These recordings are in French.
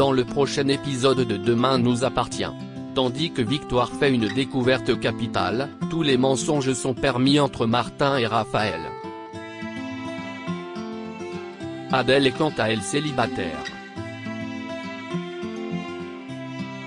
dans le prochain épisode de Demain nous appartient. Tandis que Victoire fait une découverte capitale, tous les mensonges sont permis entre Martin et Raphaël. Adèle est quant à elle célibataire.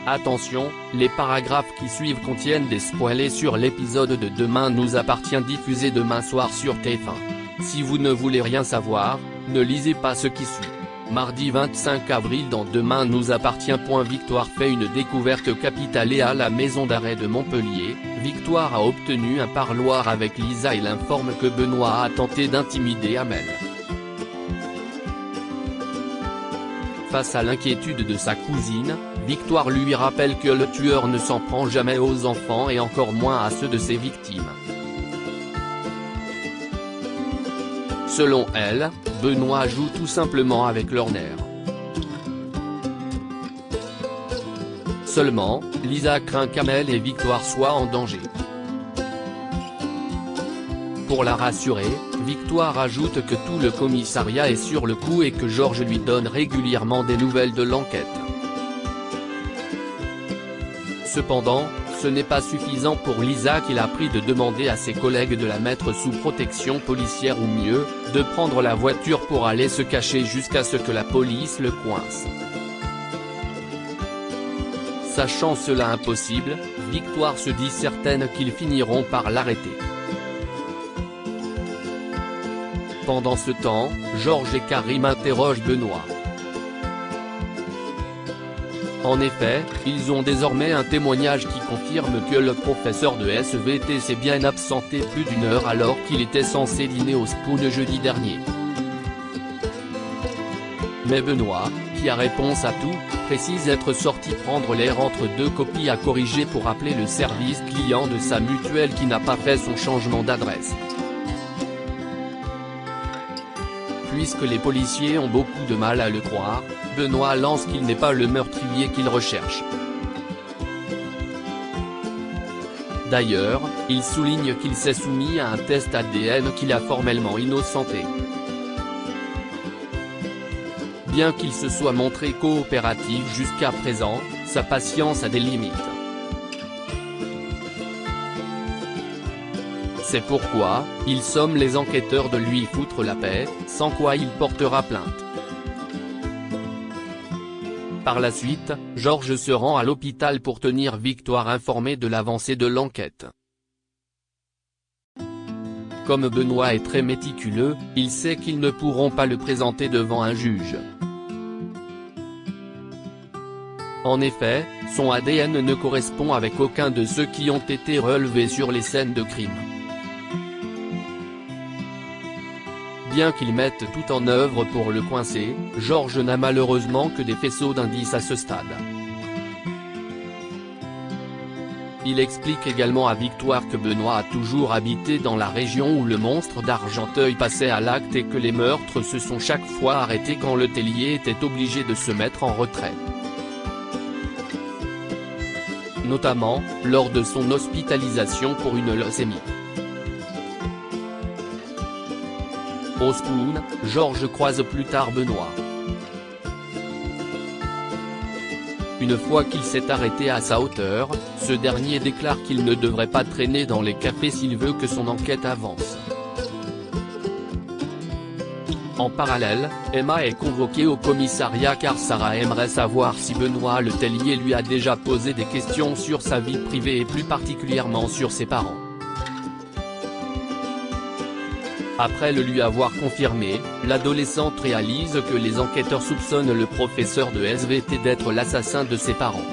Attention, les paragraphes qui suivent contiennent des spoilers sur l'épisode de Demain nous appartient diffusé demain soir sur TF1. Si vous ne voulez rien savoir, ne lisez pas ce qui suit. Mardi 25 avril dans Demain nous appartient. Victoire fait une découverte capitale et à la maison d'arrêt de Montpellier, Victoire a obtenu un parloir avec Lisa et l'informe que Benoît a tenté d'intimider Amel. Face à l'inquiétude de sa cousine, Victoire lui rappelle que le tueur ne s'en prend jamais aux enfants et encore moins à ceux de ses victimes. Selon elle, Benoît joue tout simplement avec leurs nerfs. Seulement, Lisa craint qu'Amel et Victoire soient en danger. Pour la rassurer, Victoire ajoute que tout le commissariat est sur le coup et que Georges lui donne régulièrement des nouvelles de l'enquête. Cependant, ce n'est pas suffisant pour Lisa qu'il a pris de demander à ses collègues de la mettre sous protection policière ou mieux, de prendre la voiture pour aller se cacher jusqu'à ce que la police le coince. Sachant cela impossible, Victoire se dit certaine qu'ils finiront par l'arrêter. Pendant ce temps, Georges et Karim interrogent Benoît. En effet, ils ont désormais un témoignage qui confirme que le professeur de SVT s'est bien absenté plus d'une heure alors qu'il était censé dîner au Spoon jeudi dernier. Mais Benoît, qui a réponse à tout, précise être sorti prendre l'air entre deux copies à corriger pour appeler le service client de sa mutuelle qui n'a pas fait son changement d'adresse. Puisque les policiers ont beaucoup de mal à le croire, Benoît lance qu'il n'est pas le meurtrier qu'il recherche. D'ailleurs, il souligne qu'il s'est soumis à un test ADN qu'il a formellement innocenté. Bien qu'il se soit montré coopératif jusqu'à présent, sa patience a des limites. C'est pourquoi, il somme les enquêteurs de lui foutre la paix, sans quoi il portera plainte. Par la suite, Georges se rend à l'hôpital pour tenir Victoire informée de l'avancée de l'enquête. Comme Benoît est très méticuleux, il sait qu'ils ne pourront pas le présenter devant un juge. En effet, son ADN ne correspond avec aucun de ceux qui ont été relevés sur les scènes de crime. Bien qu'il mette tout en œuvre pour le coincer, Georges n'a malheureusement que des faisceaux d'indices à ce stade. Il explique également à Victoire que Benoît a toujours habité dans la région où le monstre d'Argenteuil passait à l'acte et que les meurtres se sont chaque fois arrêtés quand le Tellier était obligé de se mettre en retrait. Notamment, lors de son hospitalisation pour une leucémie. Au Spoon, Georges croise plus tard Benoît. Une fois qu'il s'est arrêté à sa hauteur, ce dernier déclare qu'il ne devrait pas traîner dans les cafés s'il veut que son enquête avance. En parallèle, Emma est convoquée au commissariat car Sarah aimerait savoir si Benoît Le Tellier lui a déjà posé des questions sur sa vie privée et plus particulièrement sur ses parents. Après le lui avoir confirmé, l'adolescente réalise que les enquêteurs soupçonnent le professeur de SVT d'être l'assassin de ses parents.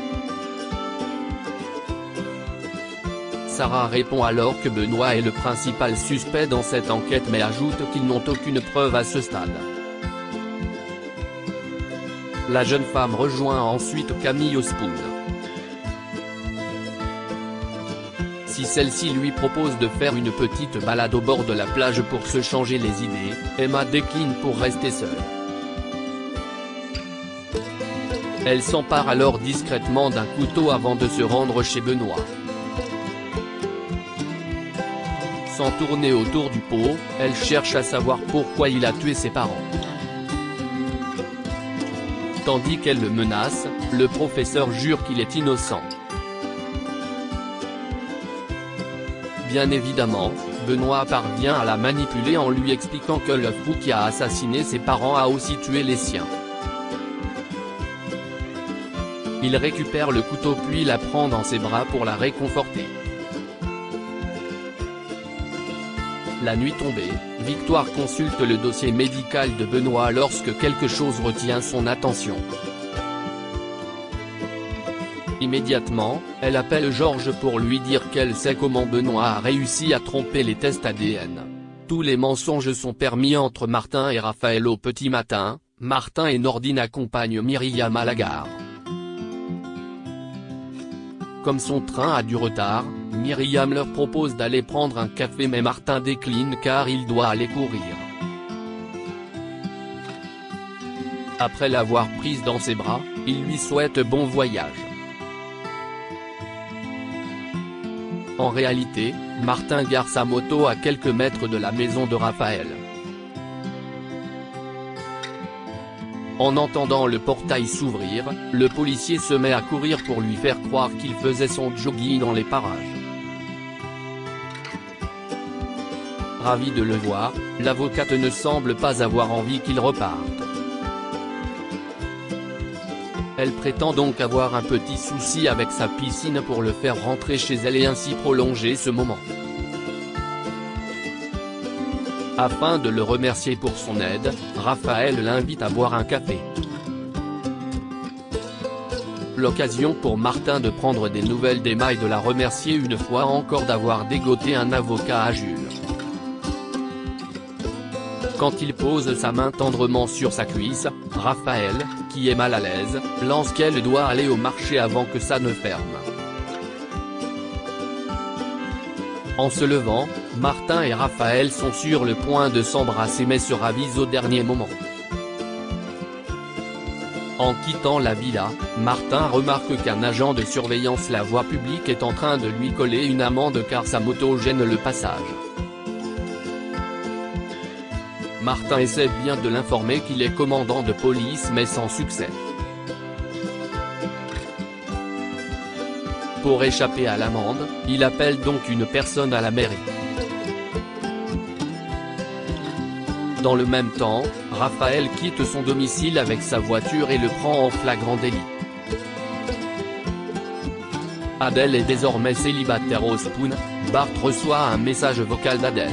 Sarah répond alors que Benoît est le principal suspect dans cette enquête mais ajoute qu'ils n'ont aucune preuve à ce stade. La jeune femme rejoint ensuite Camille au Spoon. Si celle-ci lui propose de faire une petite balade au bord de la plage pour se changer les idées, Emma décline pour rester seule. Elle s'empare alors discrètement d'un couteau avant de se rendre chez Benoît. Sans tourner autour du pot, elle cherche à savoir pourquoi il a tué ses parents. Tandis qu'elle le menace, le professeur jure qu'il est innocent. Bien évidemment, Benoît parvient à la manipuler en lui expliquant que le fou qui a assassiné ses parents a aussi tué les siens. Il récupère le couteau puis la prend dans ses bras pour la réconforter. La nuit tombée, Victoire consulte le dossier médical de Benoît lorsque quelque chose retient son attention. Immédiatement, elle appelle Georges pour lui dire qu'elle sait comment Benoît a réussi à tromper les tests ADN. Tous les mensonges sont permis entre Martin et Raphaël au petit matin. Martin et Nordine accompagnent Myriam à la gare. Comme son train a du retard, Myriam leur propose d'aller prendre un café mais Martin décline car il doit aller courir. Après l'avoir prise dans ses bras, il lui souhaite bon voyage. En réalité, Martin gare sa moto à quelques mètres de la maison de Raphaël. En entendant le portail s'ouvrir, le policier se met à courir pour lui faire croire qu'il faisait son jogging dans les parages. Ravi de le voir, l'avocate ne semble pas avoir envie qu'il reparte. Elle prétend donc avoir un petit souci avec sa piscine pour le faire rentrer chez elle et ainsi prolonger ce moment. Afin de le remercier pour son aide, Raphaël l'invite à boire un café. L'occasion pour Martin de prendre des nouvelles d'Emma et de la remercier une fois encore d'avoir dégoté un avocat à Jules. Quand il pose sa main tendrement sur sa cuisse, Raphaël, qui est mal à l'aise, lance qu'elle doit aller au marché avant que ça ne ferme. En se levant, Martin et Raphaël sont sur le point de s'embrasser mais se ravisent au dernier moment. En quittant la villa, Martin remarque qu'un agent de surveillance la voie publique est en train de lui coller une amende car sa moto gêne le passage. Martin essaie bien de l'informer qu'il est commandant de police mais sans succès. Pour échapper à l'amende, il appelle donc une personne à la mairie. Dans le même temps, Raphaël quitte son domicile avec sa voiture et le prend en flagrant délit. Adèle est désormais célibataire au Spoon. Bart reçoit un message vocal d'Adèle.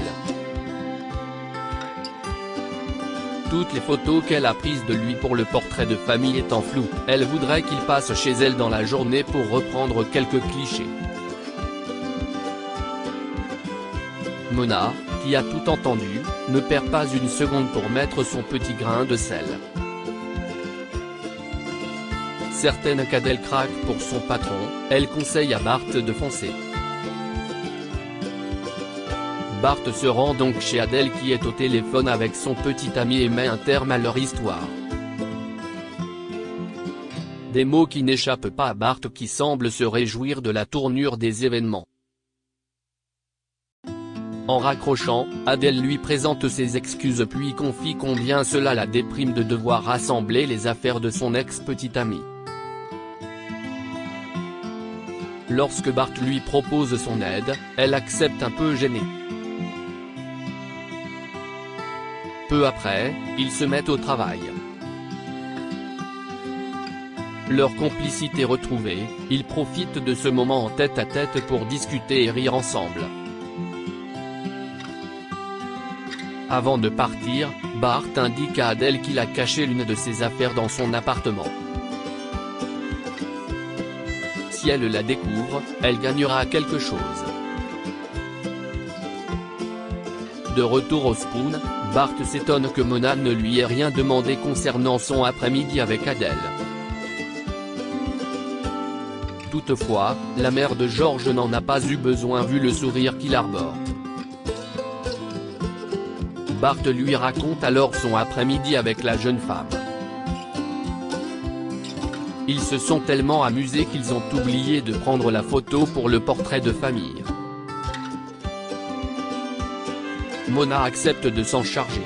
Toutes les photos qu'elle a prises de lui pour le portrait de famille étant floues, elle voudrait qu'il passe chez elle dans la journée pour reprendre quelques clichés. Mona, qui a tout entendu, ne perd pas une seconde pour mettre son petit grain de sel. Certaine qu'Adèle craque pour son patron, elle conseille à Bart de foncer. Bart se rend donc chez Adèle qui est au téléphone avec son petit ami et met un terme à leur histoire. Des mots qui n'échappent pas à Bart qui semble se réjouir de la tournure des événements. En raccrochant, Adèle lui présente ses excuses puis confie combien cela la déprime de devoir rassembler les affaires de son ex-petit ami. Lorsque Bart lui propose son aide, elle accepte un peu gênée. Peu après, ils se mettent au travail. Leur complicité retrouvée, ils profitent de ce moment en tête-à-tête pour discuter et rire ensemble. Avant de partir, Bart indique à Adèle qu'il a caché l'une de ses affaires dans son appartement. Si elle la découvre, elle gagnera quelque chose. De retour au Spoon, Bart s'étonne que Mona ne lui ait rien demandé concernant son après-midi avec Adèle. Toutefois, la mère de Georges n'en a pas eu besoin vu le sourire qu'il arbore. Bart lui raconte alors son après-midi avec la jeune femme. Ils se sont tellement amusés qu'ils ont oublié de prendre la photo pour le portrait de famille. Mona accepte de s'en charger.